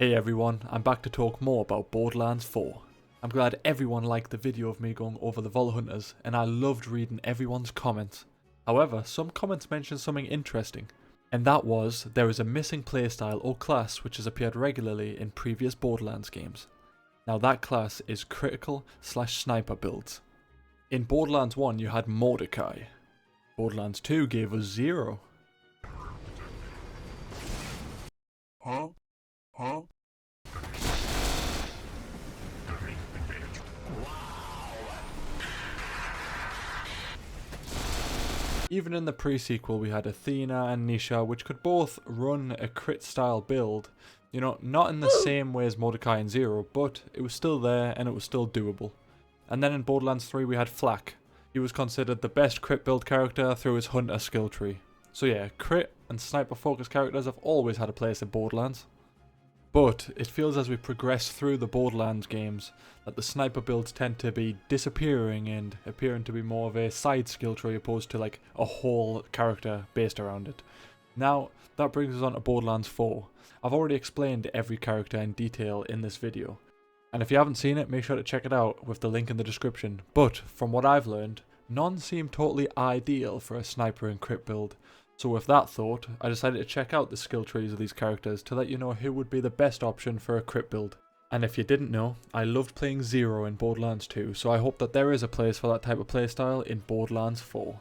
Hey everyone, I'm back to talk more about Borderlands 4. I'm glad everyone liked the video of me going over the Vault Hunters, and I loved reading everyone's comments. However, some comments mentioned something interesting, and that was there is a missing playstyle or class which has appeared regularly in previous Borderlands games. Now that class is critical/sniper builds. In Borderlands 1 you had Mordecai. Borderlands 2 gave us Zero. Even in the pre-sequel we had Athena and Nisha, which could both run a crit style build, you know, not in the same way as Mordecai and Zero, but it was still there and it was still doable. And then in Borderlands 3 we had Flak. He was considered the best crit build character through his hunter skill tree. So yeah, crit and sniper focused characters have always had a place in Borderlands. But it feels as we progress through the Borderlands games that the sniper builds tend to be disappearing and appearing to be more of a side skill tree opposed to like a whole character based around it. Now that brings us on to Borderlands 4. I've already explained every character in detail in this video, and if you haven't seen it, make sure to check it out with the link in the description. But from what I've learned, none seem totally ideal for a sniper and crit build. So with that thought, I decided to check out the skill trees of these characters to let you know who would be the best option for a crit build. And if you didn't know, I loved playing Zero in Borderlands 2, so I hope that there is a place for that type of playstyle in Borderlands 4.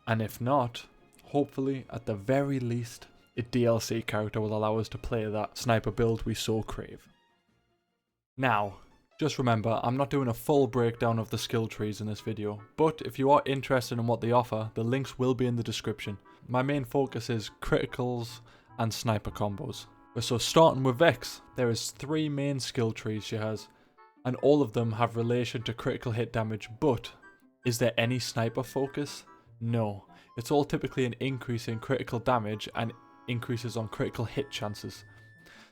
And if not, hopefully, at the very least, a DLC character will allow us to play that sniper build we so crave. Now, just remember, I'm not doing a full breakdown of the skill trees in this video, but if you are interested in what they offer, the links will be in the description. My main focus is criticals and sniper combos. So starting with Vex, there is 3 main skill trees she has, and all of them have relation to critical hit damage, but is there any sniper focus? No. It's all typically an increase in critical damage and increases on critical hit chances.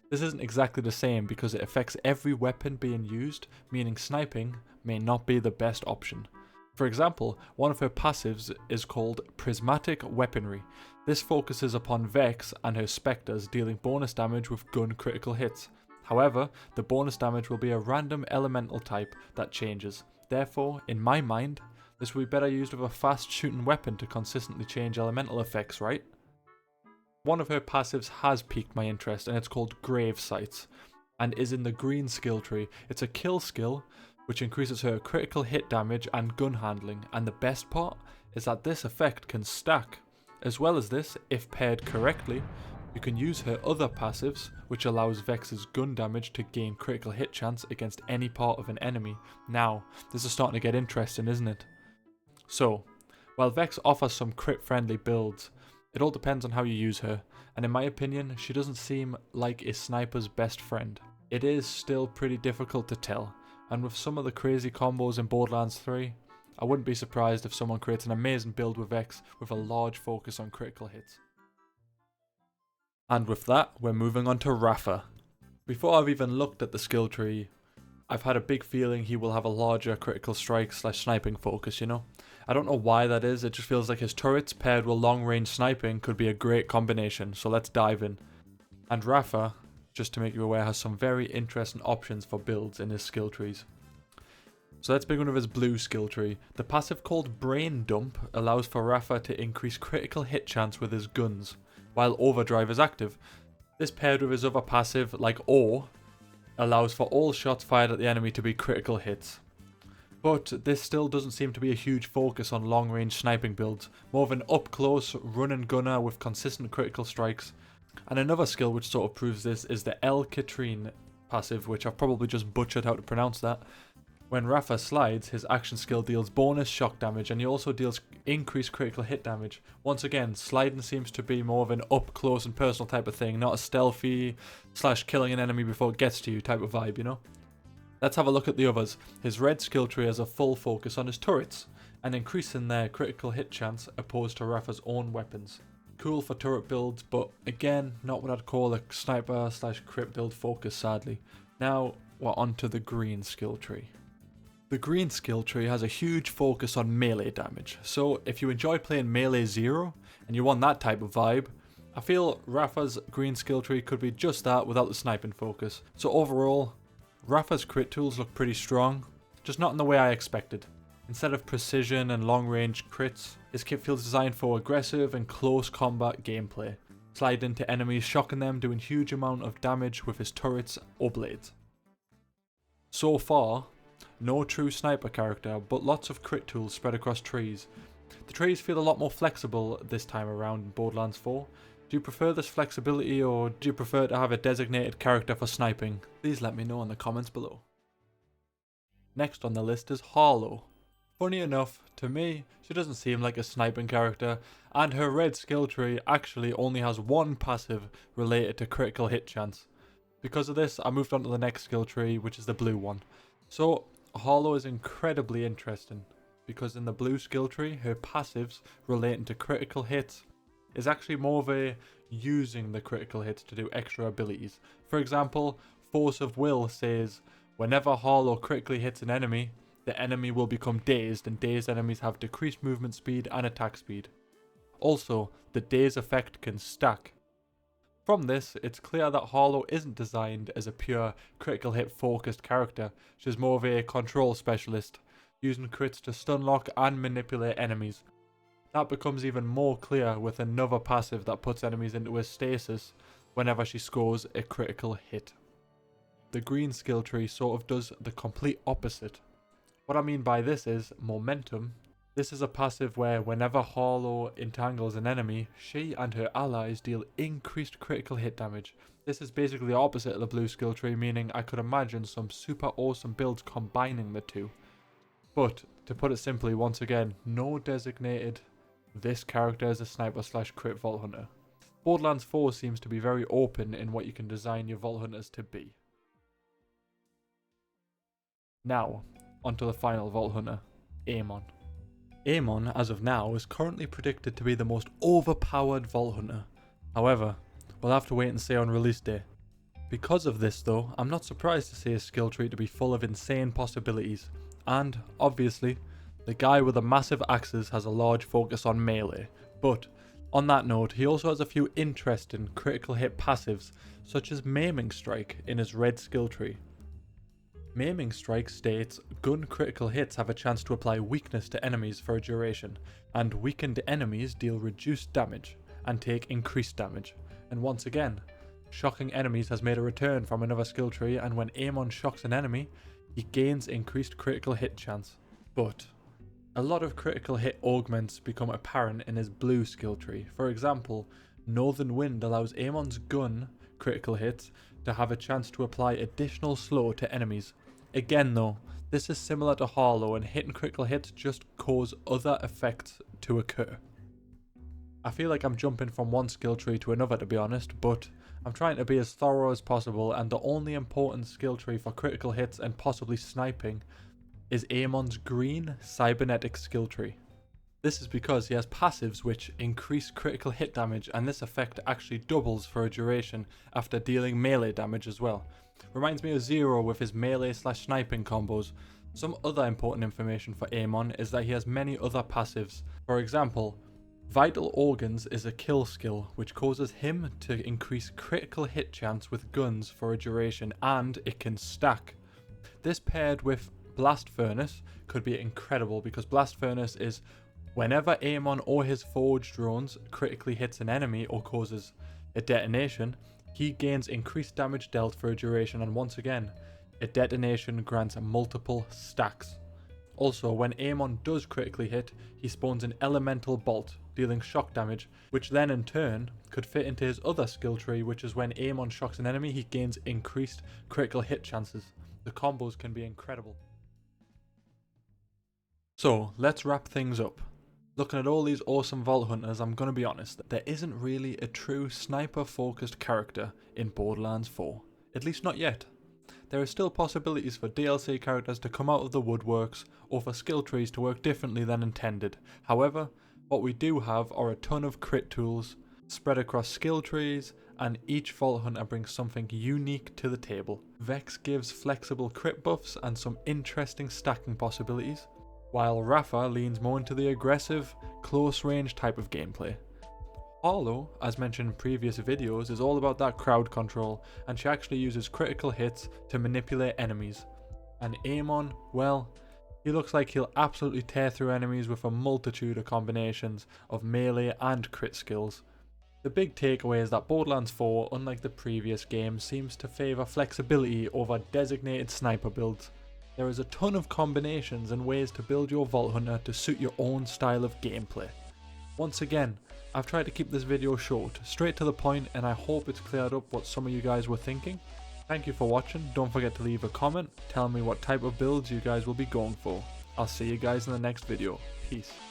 This isn't exactly the same because it affects every weapon being used, meaning sniping may not be the best option. For example, one of her passives is called Prismatic Weaponry. This focuses upon Vex and her Spectres dealing bonus damage with gun critical hits. However, the bonus damage will be a random elemental type that changes. Therefore, in my mind, this will be better used with a fast shooting weapon to consistently change elemental effects, right? One of her passives has piqued my interest and it's called Grave Sights and is in the green skill tree. It's a kill skill which increases her critical hit damage and gun handling, and the best part is that this effect can stack. As well as this, if paired correctly, you can use her other passives which allows Vex's gun damage to gain critical hit chance against any part of an enemy. Now, this is starting to get interesting, isn't it? So, while Vex offers some crit friendly builds, it all depends on how you use her, and in my opinion, she doesn't seem like a sniper's best friend. It is still pretty difficult to tell, and with some of the crazy combos in Borderlands 3, I wouldn't be surprised if someone creates an amazing build with Vex with a large focus on critical hits. And with that, we're moving on to Rafa. Before I've even looked at the skill tree, I've had a big feeling he will have a larger critical strike/sniping focus, you know? I don't know why that is, it just feels like his turrets paired with long range sniping could be a great combination, so let's dive in. And Rafa, just to make you aware, has some very interesting options for builds in his skill trees. So let's begin with his blue skill tree. The passive called Brain Dump allows for Rafa to increase critical hit chance with his guns, while Overdrive is active. This paired with his other passive, like Awe, allows for all shots fired at the enemy to be critical hits. But this still doesn't seem to be a huge focus on long range sniping builds, more of an up close run and gunner with consistent critical strikes. And another skill which sort of proves this is the El Katrine passive, which I've probably just butchered how to pronounce that. When Rafa slides, his action skill deals bonus shock damage and he also deals increased critical hit damage. Once again, sliding seems to be more of an up close and personal type of thing, not a stealthy / killing an enemy before it gets to you type of vibe, you know? Let's have a look at the others. His red skill tree has a full focus on his turrets and increasing their critical hit chance opposed to Rafa's own weapons. Cool for turret builds, but again, not what I'd call a sniper/crit build focus, sadly. Now, we're on to the green skill tree. The green skill tree has a huge focus on melee damage, so if you enjoy playing melee Zero, and you want that type of vibe, I feel Rafa's green skill tree could be just that without the sniping focus. So overall, Rafa's crit tools look pretty strong, just not in the way I expected. Instead of precision and long range crits, his kit feels designed for aggressive and close combat gameplay. Slide into enemies, shocking them, doing huge amount of damage with his turrets or blades. So far, no true sniper character, but lots of crit tools spread across trees. The trees feel a lot more flexible this time around in Borderlands 4. Do you prefer this flexibility, or do you prefer to have a designated character for sniping? Please let me know in the comments below. Next on the list is Harlow. Funny enough, to me, she doesn't seem like a sniping character, and her red skill tree actually only has one passive related to critical hit chance. Because of this, I moved on to the next skill tree, which is the blue one. So, Harlow is incredibly interesting, because in the blue skill tree, her passives relating to critical hits is actually more of a using the critical hits to do extra abilities. For example, Force of Will says, whenever Harlow critically hits an enemy, the enemy will become dazed, and dazed enemies have decreased movement speed and attack speed. Also, the daze effect can stack. From this, it's clear that Harlow isn't designed as a pure critical hit focused character. She's more of a control specialist, using crits to stun lock and manipulate enemies. That becomes even more clear with another passive that puts enemies into a stasis whenever she scores a critical hit. The green skill tree sort of does the complete opposite. What I mean by this is momentum. This is a passive where whenever Harlow entangles an enemy, she and her allies deal increased critical hit damage. This is basically the opposite of the blue skill tree, meaning I could imagine some super awesome builds combining the two. But, to put it simply, once again, no designated this character as a sniper / crit vault hunter. Borderlands 4 seems to be very open in what you can design your vault hunters to be. Now, onto the final vault hunter, Aemon. Aemon, as of now, is currently predicted to be the most overpowered vault hunter. However, we'll have to wait and see on release day. Because of this though, I'm not surprised to see his skill tree to be full of insane possibilities. And, obviously, the guy with the massive axes has a large focus on melee. But, on that note, he also has a few interesting critical hit passives, such as Maiming Strike in his red skill tree. Maiming Strike states, gun critical hits have a chance to apply weakness to enemies for a duration, and weakened enemies deal reduced damage, and take increased damage. And once again, shocking enemies has made a return from another skill tree, and when Aemon shocks an enemy, he gains increased critical hit chance. But, a lot of critical hit augments become apparent in his blue skill tree. For example, Northern Wind allows Aemon's gun critical hits to have a chance to apply additional slow to enemies. Again though, this is similar to Harlow, and hitting critical hits just cause other effects to occur. I feel like I'm jumping from one skill tree to another, to be honest, but I'm trying to be as thorough as possible, and the only important skill tree for critical hits and possibly sniping is Aemon's green cybernetic skill tree. This is because he has passives which increase critical hit damage, and this effect actually doubles for a duration after dealing melee damage as well. Reminds me of Zero with his melee / sniping combos. Some other important information for Aemon is that he has many other passives. For example, Vital Organs is a kill skill which causes him to increase critical hit chance with guns for a duration, and it can stack. This paired with Blast Furnace could be incredible, because Blast Furnace is whenever Aemon or his forge drones critically hits an enemy or causes a detonation, he gains increased damage dealt for a duration, and once again, a detonation grants multiple stacks. Also, when Aemon does critically hit, he spawns an elemental bolt, dealing shock damage, which then in turn could fit into his other skill tree, which is when Aemon shocks an enemy, he gains increased critical hit chances. The combos can be incredible. So, let's wrap things up. Looking at all these awesome vault hunters, I'm gonna be honest, there isn't really a true sniper focused character in Borderlands 4. At least not yet. There are still possibilities for DLC characters to come out of the woodworks, or for skill trees to work differently than intended. However, what we do have are a ton of crit tools spread across skill trees, and each vault hunter brings something unique to the table. Vex gives flexible crit buffs and some interesting stacking possibilities, while Rafa leans more into the aggressive, close range type of gameplay. Harlow, as mentioned in previous videos, is all about that crowd control, and she actually uses critical hits to manipulate enemies. And Aemon, well, he looks like he'll absolutely tear through enemies with a multitude of combinations of melee and crit skills. The big takeaway is that Borderlands 4, unlike the previous games, seems to favour flexibility over designated sniper builds. There is a ton of combinations and ways to build your Vault Hunter to suit your own style of gameplay. Once again, I've tried to keep this video short, straight to the point, and I hope it's cleared up what some of you guys were thinking. Thank you for watching. Don't forget to leave a comment, tell me what type of builds you guys will be going for. I'll see you guys in the next video. Peace.